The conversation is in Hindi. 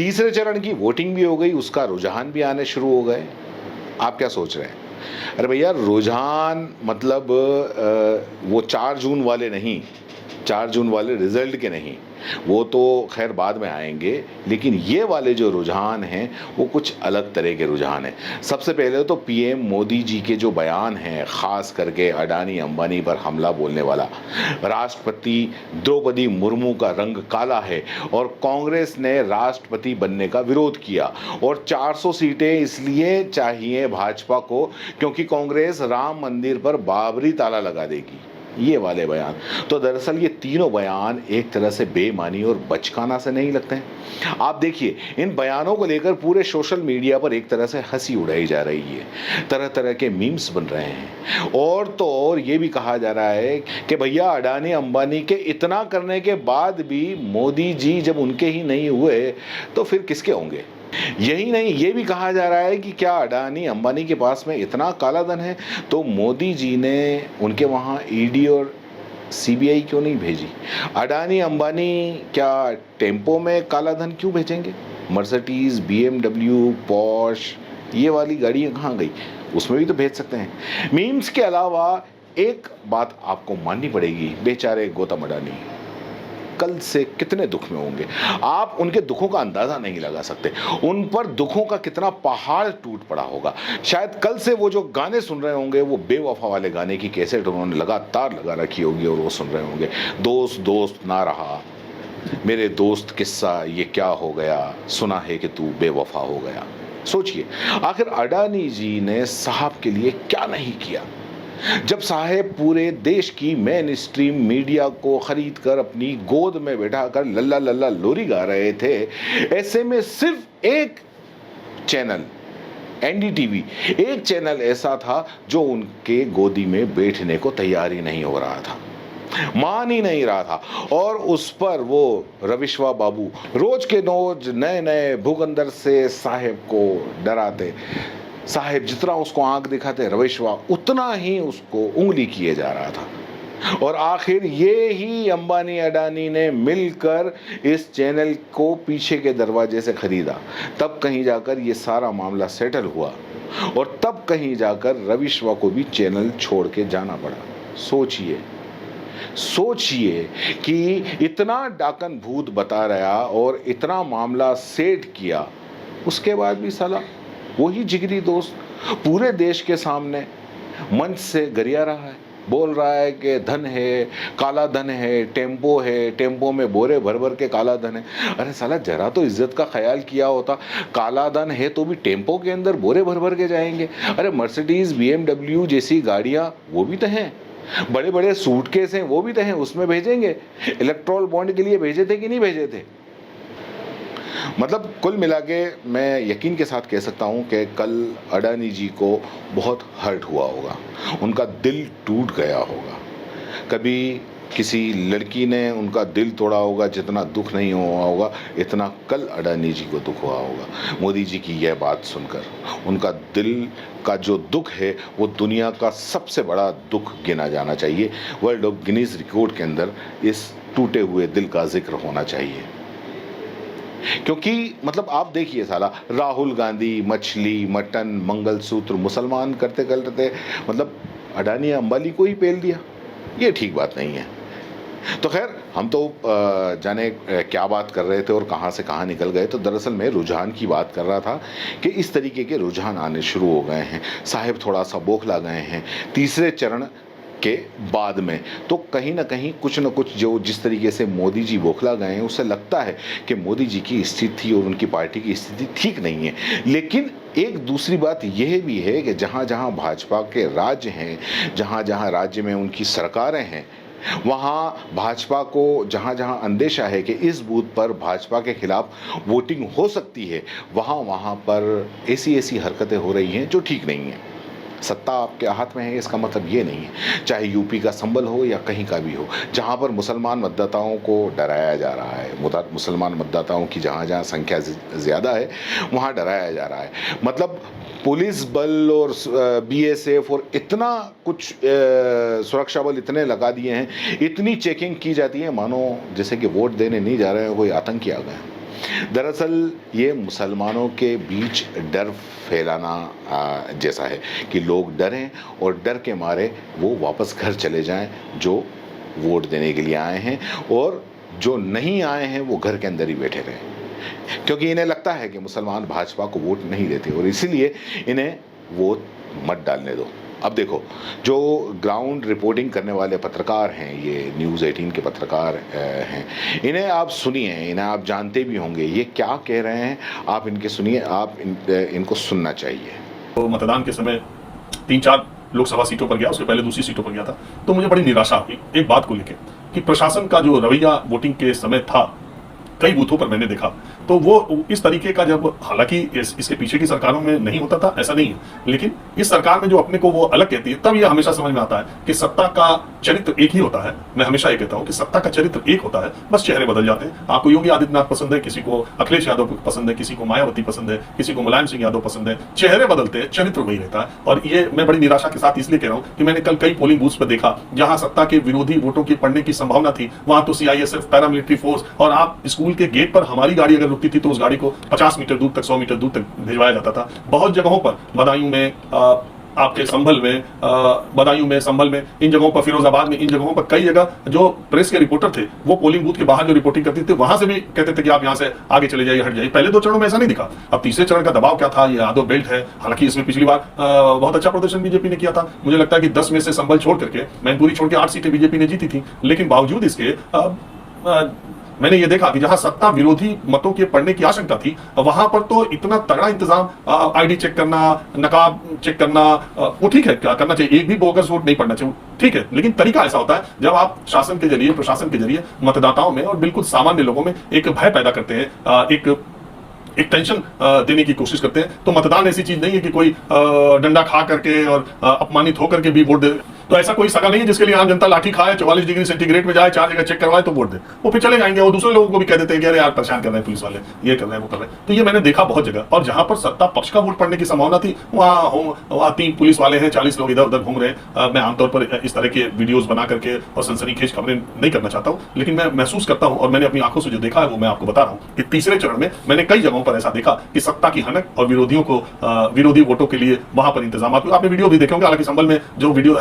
तीसरे चरण की वोटिंग भी हो गई, उसका रुझान भी आने शुरू हो गए। आप क्या सोच रहे हैं? अरे भैया, रुझान मतलब वो 4 जून वाले नहीं, 4 जून वाले रिजल्ट के नहीं, वो तो खैर बाद में आएंगे, लेकिन ये वाले जो रुझान हैं वो कुछ अलग तरह के रुझान हैं। सबसे पहले तो पीएम मोदी जी के जो बयान हैं, ख़ास करके अडानी अंबानी पर हमला बोलने वाला, राष्ट्रपति द्रौपदी मुर्मू का रंग काला है और कांग्रेस ने राष्ट्रपति बनने का विरोध किया, और 400 सीटें इसलिए चाहिए भाजपा को क्योंकि कांग्रेस राम मंदिर पर बाबरी ताला लगा देगी, ये वाले बयान। तो दरअसल ये तीनों बयान एक तरह से बेमानी और बचकाना से नहीं लगते हैं? आप देखिए, इन बयानों को लेकर पूरे सोशल मीडिया पर एक तरह से हंसी उड़ाई जा रही है, तरह तरह के मीम्स बन रहे हैं, और तो और ये भी कहा जा रहा है कि भैया अडानी अंबानी के इतना करने के बाद भी मोदी जी जब उनके ही नहीं हुए तो फिर किसके होंगे। यही नहीं, ये भी कहा जा रहा है कि क्या अडानी अंबानी के पास में इतना काला धन है तो मोदी जी ने उनके वहाँ ईडी और सीबीआई क्यों नहीं भेजी? अडानी अंबानी क्या टेम्पो में काला धन क्यों भेजेंगे? मर्सिडीज, बीएमडब्ल्यू, पॉर्श, ये वाली गाड़ियाँ कहाँ गई? उसमें भी तो भेज सकते हैं। मीम्स के अलावा एक बात आपको माननी पड़ेगी, बेचारे गौतम अडानी कल से कितने दुख में होंगे। आप उनके दुखों का अंदाजा नहीं लगा सकते, उन पर दुखों का कितना पहाड़ टूट पड़ा होगा। शायद कल से वो जो गाने सुन रहे होंगे, वो बेवफा वाले गाने की कैसेट उन्होंने लगातार लगा रखी होगी और वो सुन रहे होंगे, दोस्त दोस्त ना रहा, मेरे दोस्त किस्सा ये क्या हो गया, सुना है कि तू बेवफा हो गया। सोचिए, आखिर अडानी जी ने साहब के लिए क्या नहीं किया। जब साहेब पूरे देश की मेन स्ट्रीम मीडिया को खरीद कर अपनी गोद में बैठाकर लल्ला लल्ला लोरी गा रहे थे, ऐसे में सिर्फ एक चैनल, एनडीटीवी, एक चैनल ऐसा था जो उनके गोदी में बैठने को तैयार ही नहीं हो रहा था, मान ही नहीं रहा था, और उस पर वो रविश्वा बाबू रोज के रोज नए नए भूखंदर से साहेब को डराते। साहेब जितना उसको आंख दिखाते, रविश्वा उतना ही उसको उंगली किए जा रहा था। और आखिर ये ही अंबानी अडानी ने मिलकर इस चैनल को पीछे के दरवाजे से खरीदा, तब कहीं जाकर ये सारा मामला सेटल हुआ, और तब कहीं जाकर रविश्वा को भी चैनल छोड़ के जाना पड़ा। सोचिए कि इतना डाकन भूत बता रहा और इतना मामला सेट किया, उसके बाद भी साला वही जिगरी दोस्त पूरे देश के सामने मंच से गरिया रहा है, बोल रहा है कि धन है, काला धन है, टेम्पो है, टेम्पो में बोरे भर भर के काला धन है। अरे साला, जरा तो इज्जत का ख्याल किया होता, काला धन है तो भी टेम्पो के अंदर बोरे भर भर के जाएंगे। अरे मर्सिडीज, बीएमडब्ल्यू जैसी गाड़ियाँ वो भी तो हैं, बड़े बड़े सूटकेस हैं वो भी तो हैं, उसमें भेजेंगे। इलेक्ट्रोल बॉन्ड के लिए भेजे थे कि नहीं भेजे थे? मतलब कुल मिला के मैं यकीन के साथ कह सकता हूँ कि कल अडानी जी को बहुत हर्ट हुआ होगा, उनका दिल टूट गया होगा। कभी किसी लड़की ने उनका दिल तोड़ा होगा, जितना दुख नहीं हुआ होगा इतना कल अडानी जी को दुख हुआ होगा। मोदी जी की यह बात सुनकर उनका दिल का जो दुख है वो दुनिया का सबसे बड़ा दुख गिना जाना चाहिए। वर्ल्ड ऑफ गिनीज रिकॉर्ड के अंदर इस टूटे हुए दिल का जिक्र होना चाहिए। क्योंकि मतलब आप देखिए साला, राहुल गांधी मछली, मटन, मंगलसूत्र मुसलमान करते करते मतलब अडानी अंबानी को ही पेल दिया, ये ठीक बात नहीं है। तो खैर, हम तो जाने क्या बात कर रहे थे और कहाँ से कहाँ निकल गए। तो दरअसल मैं रुझान की बात कर रहा था कि इस तरीके के रुझान आने शुरू हो गए हैं, साहिब थोड़ा सा बौखला गए हैं तीसरे चरण के बाद में। तो कहीं ना कहीं कुछ न कुछ जो जिस तरीके से मोदी जी बौखला गए हैं, उससे लगता है कि मोदी जी की स्थिति और उनकी पार्टी की स्थिति ठीक नहीं है। लेकिन एक दूसरी बात यह भी है कि जहाँ जहाँ भाजपा के राज्य हैं, जहाँ जहाँ राज्य में उनकी सरकारें हैं, वहाँ भाजपा को जहाँ जहाँ अंदेशा है कि इस बूथ पर भाजपा के खिलाफ वोटिंग हो सकती है, वहाँ पर ऐसी हरकतें हो रही हैं जो ठीक नहीं हैं। सत्ता आपके हाथ में है इसका मतलब ये नहीं है, चाहे यूपी का संबल हो या कहीं का भी हो, जहाँ पर मुसलमान मतदाताओं को डराया जा रहा है, मुसलमान मतदाताओं की जहाँ जहाँ संख्या ज़्यादा है वहाँ डराया जा रहा है। मतलब पुलिस बल और बीएसएफ और इतना कुछ सुरक्षा बल इतने लगा दिए हैं, इतनी चेकिंग की जाती है मानो जैसे कि वोट देने नहीं जा रहे हैं कोई आतंकी आ गए। दरअसल ये मुसलमानों के बीच डर फैलाना जैसा है कि लोग डरें और डर के मारे वो वापस घर चले जाएं जो वोट देने के लिए आए हैं, और जो नहीं आए हैं वो घर के अंदर ही बैठे रहें, क्योंकि इन्हें लगता है कि मुसलमान भाजपा को वोट नहीं देते और इसीलिए इन्हें वोट मत डालने दो। अब देखो, जो ग्राउंड रिपोर्टिंग करने वाले पत्रकार हैं, ये न्यूज़ 18 के पत्रकार हैं, इन्हें आप सुनिए, इन्हें आप जानते भी होंगे, ये क्या कह रहे हैं आप इनके सुनिए, आप इनको सुनना चाहिए। तो मतदान के समय 3-4 लोकसभा सीटों पर गया, उसके पहले दूसरी सीटों पर गया था, तो मुझे बड़ी निराशा हुई एक बात को लेकर कि प्रशासन का जो रवैया वोटिंग के समय था, कई बूथों पर मैंने देखा तो वो इस तरीके का, जब हालांकि इसके पीछे की सरकारों में नहीं होता था, ऐसा नहीं है, लेकिन इस सरकार में जो अपने को वो अलग कहती है, तब ये हमेशा समझ में आता है कि सत्ता का चरित्र एक ही होता है। मैं हमेशा ये कहता हूं कि सत्ता का चरित्र एक होता है, बस चेहरे बदल जाते हैं। आपको योगी आदित्यनाथ पसंद है, किसी को अखिलेश यादव पसंद है, किसी को मायावती पसंद है, किसी को मुलायम सिंह यादव पसंद है, चेहरे बदलते हैं, चरित्र वही रहता है। और ये मैं बड़ी निराशा के साथ इसलिए कह रहा हूं कि मैंने कल कई पोलिंग बूथ पर देखा जहां सत्ता के विरोधी वोटों की पड़ने की संभावना थी, वहां तो सीआईएसएफ, पैरामिलिट्री फोर्स, और आप स्कूल के गेट पर हमारी गाड़ी अगर रुकती थी तो उस गाड़ी को 50 मीटर दूर तक, 100 मीटर दूर तक भिजवाया जाता था। बहुत जगहों पर, बदायूं में, आपके संभल में, बदायूं में, संभल में, इन जगहों पर, फिरोजाबाद में, इन जगहों पर कई जगह जो प्रेस के रिपोर्टर थे वो पोलिंग बूथ के बाहर जो रिपोर्टिंग करते थे वहां से भी कहते थे कि आप यहां से आगे चले जाइए, हट जाइए। पहले 2 चरणों में ऐसा नहीं दिखा, अब तीसरे चरण का दबाव क्या था, ये यादव बेल्ट है। हालांकि इसमें पिछली बार बहुत अच्छा प्रदर्शन बीजेपी ने किया था। मुझे लगता है कि 10 में से संभल छोड़ करके, मैनपुरी छोड़ के 8 सीटें बीजेपी ने जीती थी, लेकिन बावजूद इसके मैंने ये देखा कि जहां सत्ता विरोधी मतों के पड़ने की आशंका थी, वहां पर तो इतना तगड़ा इंतजाम, आईडी चेक करना, नकाब चेक करना, वो ठीक है, क्या करना चाहिए, एक भी बोगस वोट नहीं पड़ना चाहिए, ठीक है, लेकिन तरीका ऐसा होता है जब आप शासन के जरिए, प्रशासन के जरिए मतदाताओं में और बिल्कुल सामान्य लोगों में एक भय पैदा करते हैं, एक टेंशन देने की कोशिश करते हैं। तो मतदान ऐसी चीज नहीं है कि कोई डंडा खा करके और अपमानित होकर के भी वोट दे। तो ऐसा कोई सगा नहीं है जिसके लिए आम जनता लाठी खाए, 44 डिग्री सेंटीग्रेड में जाए, 4 जगह चेक करवाए तो वोट दे, वो फिर चले जाएंगे। और दूसरे लोगों को भी कह देते हैं कि अरे यार परेशान कर रहे हैं पुलिस वाले, ये कर रहे हैं, वो कर रहे हैं। तो ये मैंने देखा बहुत जगह, और जहां पर सत्ता पक्ष का वोट पड़ने की संभावना थी वहां 3 पुलिस वाले हैं, 40 लोग इधर उधर घूम रहे हैं। मैं आमतौर पर इस तरह के वीडियोज बना करके और सनसनीखेज खबरें नहीं करना चाहता हूं, लेकिन मैं महसूस करता हूं और मैंने अपनी आंखों से जो देखा है वो मैं आपको बता रहा हूं कि तीसरे चरण में मैंने कई जगहों पर ऐसा देखा कि सत्ता की हनक और विरोधियों को, विरोधी वोटों के लिए वहां पर इंतजाम। आपने वीडियो भी देखे होंगे, हालांकि संभल में जो वीडियो